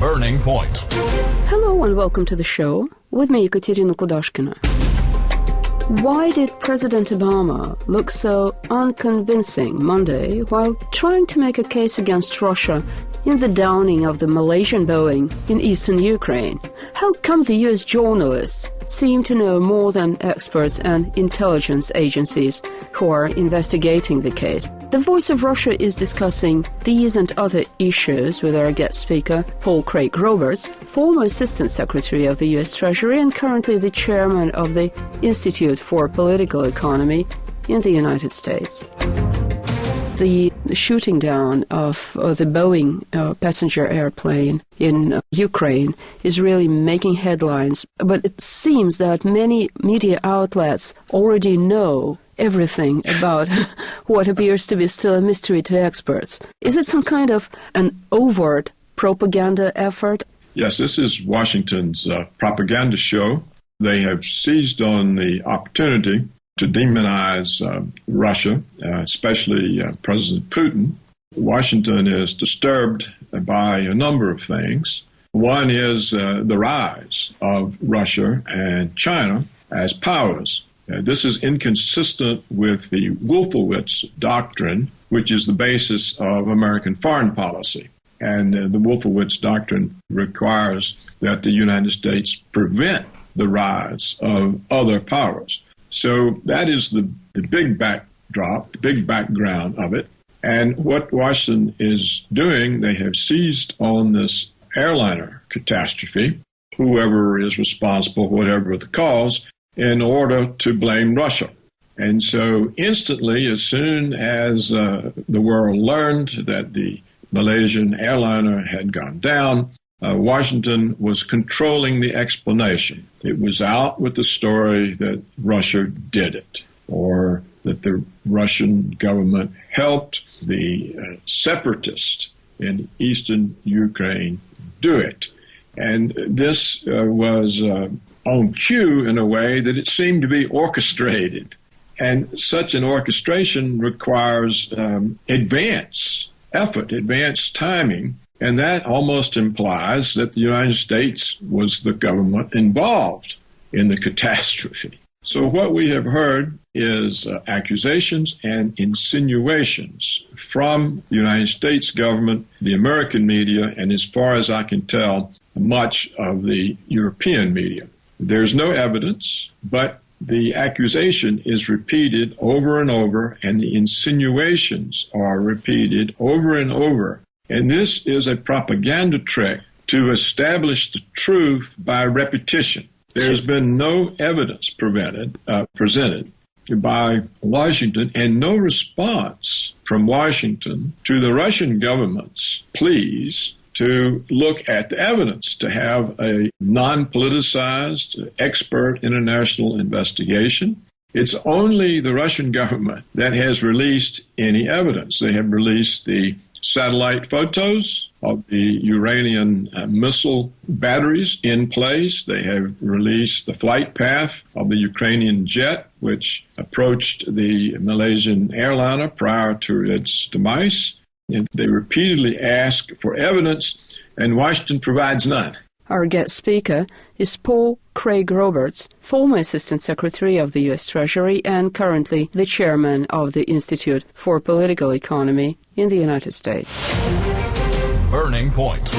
Burning Point. Hello and welcome to the show. With me, Ekaterina Kudashkina. Why did President Obama look so unconvincing Monday while trying to make a case against Russia in the downing of the Malaysian Boeing in eastern Ukraine? How come the US journalists seem to know more than experts and intelligence agencies who are investigating the case? The Voice of Russia is discussing these and other issues with our guest speaker, Paul Craig Roberts, former Assistant Secretary of the US Treasury and currently the chairman of the Institute for Political Economy in the United States. The shooting down of the Boeing passenger airplane in Ukraine is really making headlines, but it seems that many media outlets already know everything about what appears to be still a mystery to experts. Is it some kind of an overt propaganda effort? Yes, this is Washington's propaganda show. They have seized on the opportunity to demonize Russia, especially President Putin. Washington is disturbed by a number of things. One is the rise of Russia and China as powers. This is inconsistent with the Wolfowitz doctrine, which is the basis of American foreign policy. And the Wolfowitz doctrine requires that the United States prevent the rise of other powers. So that is the big backdrop, the big background of it. And what Washington is doing, they have seized on this airliner catastrophe, whoever is responsible, whatever the cause, in order to blame Russia. And so instantly, as soon as the world learned that the Malaysian airliner had gone down, Washington was controlling the explanation. It was out with the story that Russia did it, or that the Russian government helped the separatists in eastern Ukraine do it. And this was on cue in a way that it seemed to be orchestrated. And such an orchestration requires advance effort, advanced timing, and that almost implies that the United States was the government involved in the catastrophe. So what we have heard is accusations and insinuations from the United States government, the American media, and as far as I can tell, much of the European media. There's no evidence, but the accusation is repeated over and over, and the insinuations are repeated over and over. And this is a propaganda trick to establish the truth by repetition. There's been no evidence presented by Washington and no response from Washington to the Russian government's pleas to look at the evidence, to have a non-politicized, expert international investigation. It's only the Russian government that has released any evidence. They have released the satellite photos of the Uranian missile batteries in place. They have released the flight path of the Ukrainian jet, which approached the Malaysian airliner prior to its demise. And they repeatedly ask for evidence, and Washington provides none. Our guest speaker is Paul Craig Roberts, former Assistant Secretary of the US Treasury and currently the chairman of the Institute for Political Economy in the United States. Burning Point.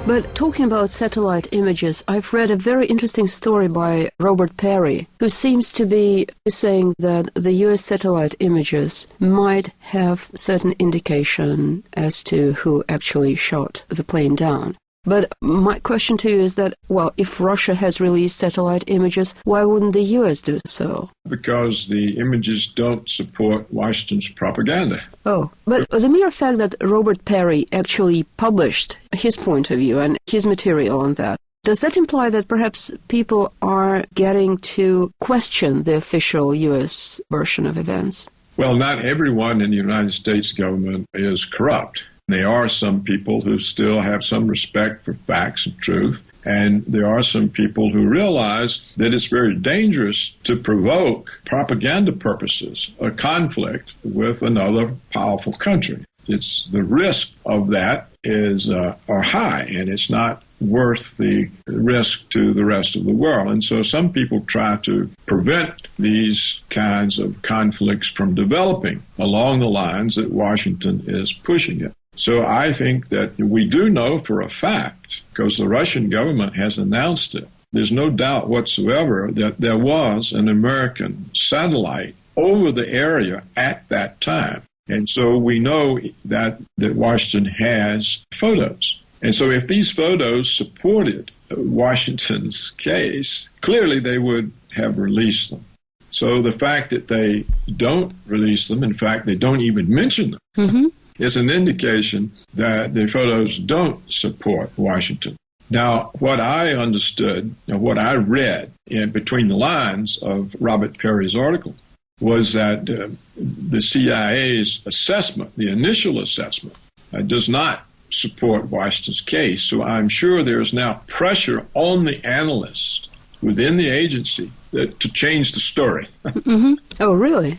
But talking about satellite images, I've read a very interesting story by Robert Perry, who seems to be saying that the US satellite images might have certain indication as to who actually shot the plane down. But my question to you is that, well, if Russia has released satellite images, why wouldn't the U.S. do so? Because the images don't support Washington's propaganda. Oh, but the mere fact that Robert Perry actually published his point of view and his material on that, does that imply that perhaps people are getting to question the official U.S. version of events? Well, not everyone in the United States government is corrupt. There are some people who still have some respect for facts and truth, and there are some people who realize that it's very dangerous to provoke propaganda purposes, a conflict with another powerful country. It's the risk of that is are high, and it's not worth the risk to the rest of the world. And so some people try to prevent these kinds of conflicts from developing along the lines that Washington is pushing it. So I think that we do know for a fact, because the Russian government has announced it, there's no doubt whatsoever that there was an American satellite over the area at that time. And so we know that Washington has photos. And so if these photos supported Washington's case, clearly they would have released them. So the fact that they don't release them, in fact, they don't even mention them, is an indication that the photos don't support Washington. Now, what I understood, what I read in between the lines of Robert Perry's article, was that the CIA's assessment, the initial assessment, does not support Washington's case. So I'm sure there's now pressure on the analysts within the agency to change the story. Oh, really?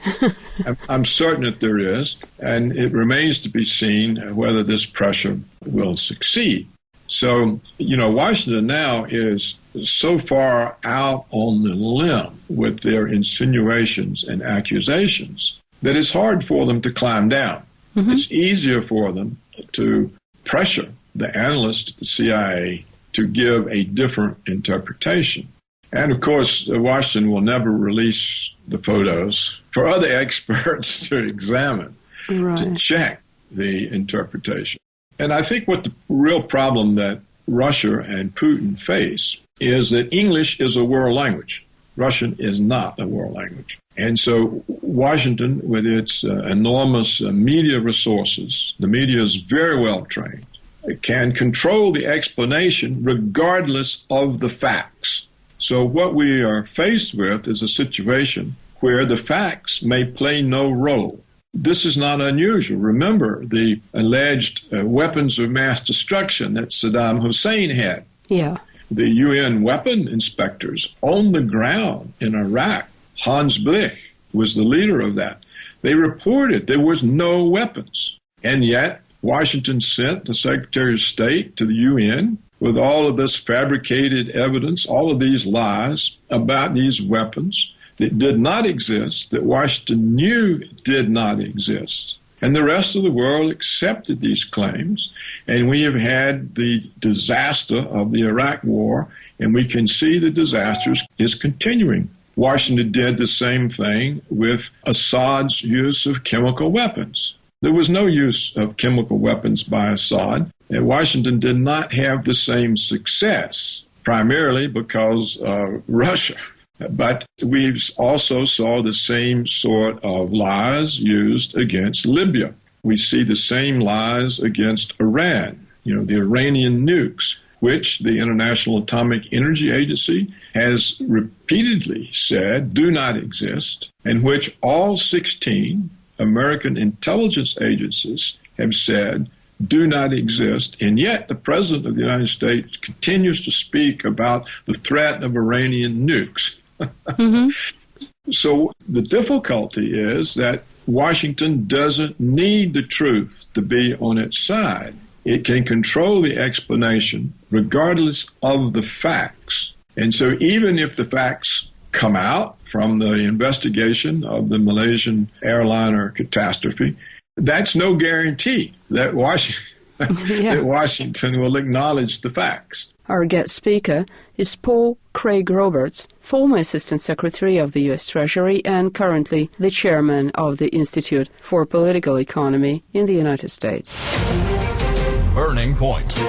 I'm certain that there is, and it remains to be seen whether this pressure will succeed. So, Washington now is so far out on the limb with their insinuations and accusations that it's hard for them to climb down. It's easier for them to pressure the analysts at the CIA to give a different interpretation. And of course, Washington will never release the photos for other experts to examine, to check the interpretation. And I think what the real problem that Russia and Putin face is that English is a world language. Russian is not a world language. And so Washington, with its enormous media resources, the media is very well trained, can control the explanation regardless of the facts. So what we are faced with is a situation where the facts may play no role. This is not unusual. Remember the alleged weapons of mass destruction that Saddam Hussein had. Yeah. The UN weapon inspectors on the ground in Iraq, Hans Blech was the leader of that. They reported there was no weapons. And yet Washington sent the Secretary of State to the UN with all of this fabricated evidence, all of these lies about these weapons that did not exist, that Washington knew did not exist. And the rest of the world accepted these claims. And we have had the disaster of the Iraq War, and we can see the disaster is continuing. Washington did the same thing with Assad's use of chemical weapons. There was no use of chemical weapons by Assad, and Washington did not have the same success, primarily because of Russia. But we also saw the same sort of lies used against Libya. We see the same lies against Iran, the Iranian nukes, which the International Atomic Energy Agency has repeatedly said do not exist, and which all 16 American intelligence agencies have said do not exist. And yet the President of the United States continues to speak about the threat of Iranian nukes. So the difficulty is that Washington doesn't need the truth to be on its side. It can control the explanation regardless of the facts. And so even if the facts come out from the investigation of the Malaysian airliner catastrophe, that's no guarantee that Washington will acknowledge the facts. Our guest speaker is Paul Craig Roberts, former Assistant Secretary of the US Treasury and currently the chairman of the Institute for Political Economy in the United States. Burning Point.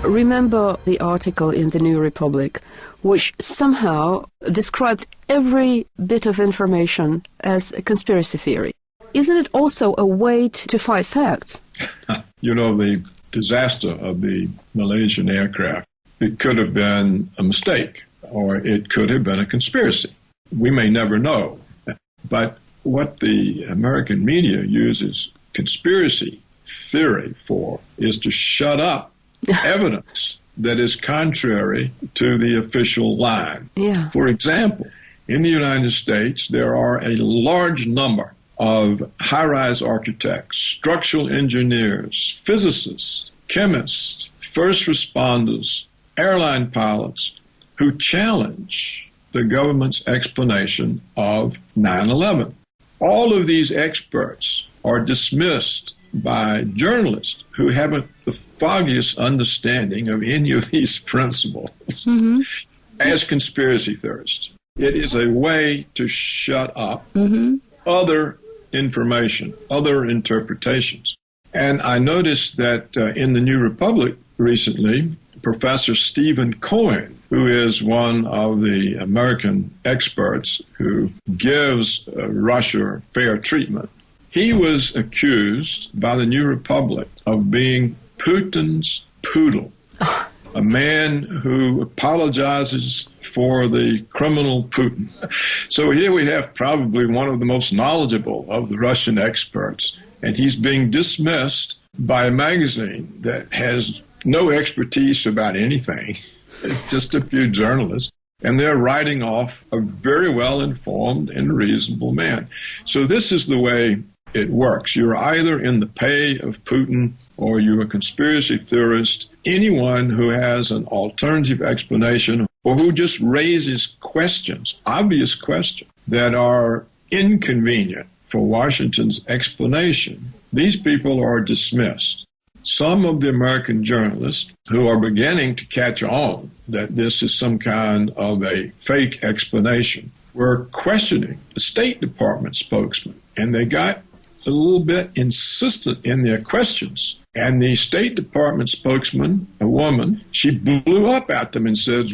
Remember the article in the New Republic, which somehow described every bit of information as a conspiracy theory. Isn't it also a way to fight facts? The disaster of the Malaysian aircraft, it could have been a mistake, or it could have been a conspiracy. We may never know. But what the American media uses conspiracy theory for is to shut up evidence that is contrary to the official line. Yeah. For example, in the United States, there are a large number of high-rise architects, structural engineers, physicists, chemists, first responders, airline pilots who challenge the government's explanation of 9/11. All of these experts are dismissed by journalists who haven't the foggiest understanding of any of these principles as conspiracy theorists. It is a way to shut up other information, other interpretations. And I noticed that in the New Republic recently, Professor Stephen Cohen, who is one of the American experts who gives Russia fair treatment, he was accused by the New Republic of being Putin's poodle, a man who apologizes for the criminal Putin. So here we have probably one of the most knowledgeable of the Russian experts, and he's being dismissed by a magazine that has no expertise about anything, just a few journalists, and they're writing off a very well-informed and reasonable man. So this is the way it works. You're either in the pay of Putin or you're a conspiracy theorist. Anyone who has an alternative explanation or who just raises questions, obvious questions, that are inconvenient for Washington's explanation, these people are dismissed. Some of the American journalists who are beginning to catch on that this is some kind of a fake explanation were questioning the State Department spokesman, and they got a little bit insistent in their questions. And the State Department spokesman, a woman, she blew up at them and said,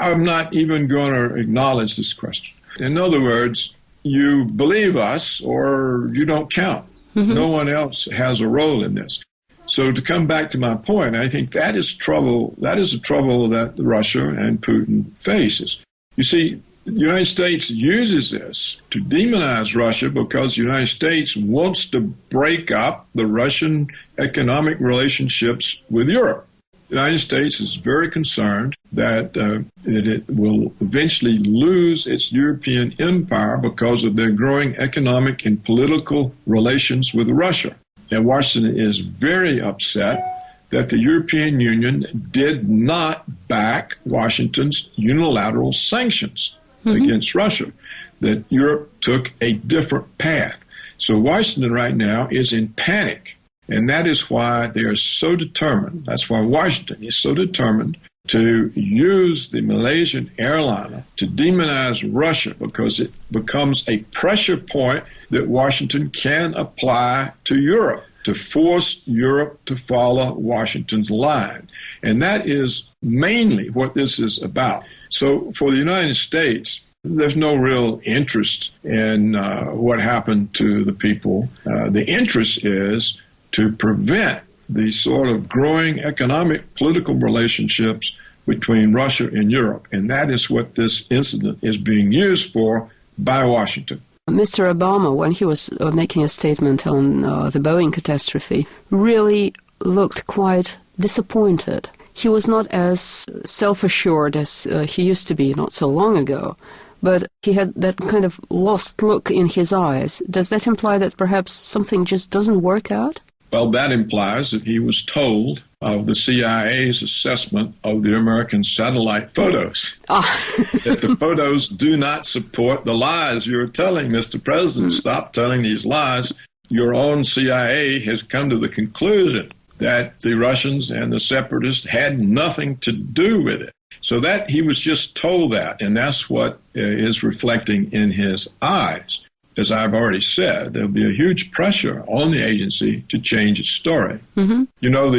I'm not even going to acknowledge this question. In other words, you believe us or you don't count. No one else has a role in this. So to come back to my point, I think that is trouble. That is a trouble that Russia and Putin faces. You see, the United States uses this to demonize Russia because the United States wants to break up the Russian economic relationships with Europe. The United States is very concerned that it will eventually lose its European empire because of their growing economic and political relations with Russia. And Washington is very upset that the European Union did not back Washington's unilateral sanctions against Russia, that Europe took a different path. So Washington right now is in panic, and that is why they are so determined. That's why Washington is so determined to use the Malaysian airliner to demonize Russia, because it becomes a pressure point that Washington can apply to Europe to force Europe to follow Washington's line. And that is mainly what this is about. So for the United States, there's no real interest in what happened to the people. The interest is to prevent the sort of growing economic, political relationships between Russia and Europe. And that is what this incident is being used for by Washington. Mr. Obama, when he was making a statement on the Boeing catastrophe, really looked quite disappointed. He was not as self-assured as he used to be not so long ago, but he had that kind of lost look in his eyes. Does that imply that perhaps something just doesn't work out? Well, that implies that he was told of the CIA's assessment of the American satellite photos. That the photos do not support the lies you're telling, Mr. President. Stop telling these lies. Your own CIA has come to the conclusion that the Russians and the separatists had nothing to do with it. So that he was just told that, and that's what is reflecting in his eyes. As I've already said, there'll be a huge pressure on the agency to change its story. You know,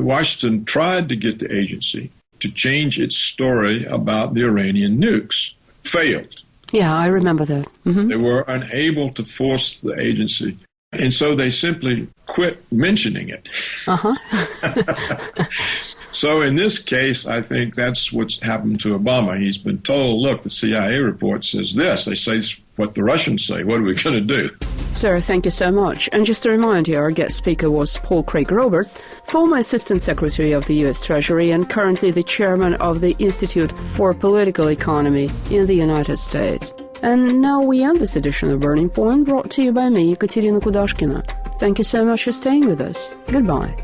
Washington tried to get the agency to change its story about the Iranian nukes. Failed. Yeah, I remember that. They were unable to force the agency. And so they simply quit mentioning it. So in this case, I think that's what's happened to Obama. He's been told, look, the CIA report says this. They say what the Russians say. What are we going to do? Sir, thank you so much. And just to remind you, our guest speaker was Paul Craig Roberts, former Assistant Secretary of the US Treasury and currently the chairman of the Institute for Political Economy in the United States. And now we end this edition of Burning Point, brought to you by me, Ekaterina Kudashkina. Thank you so much for staying with us. Goodbye.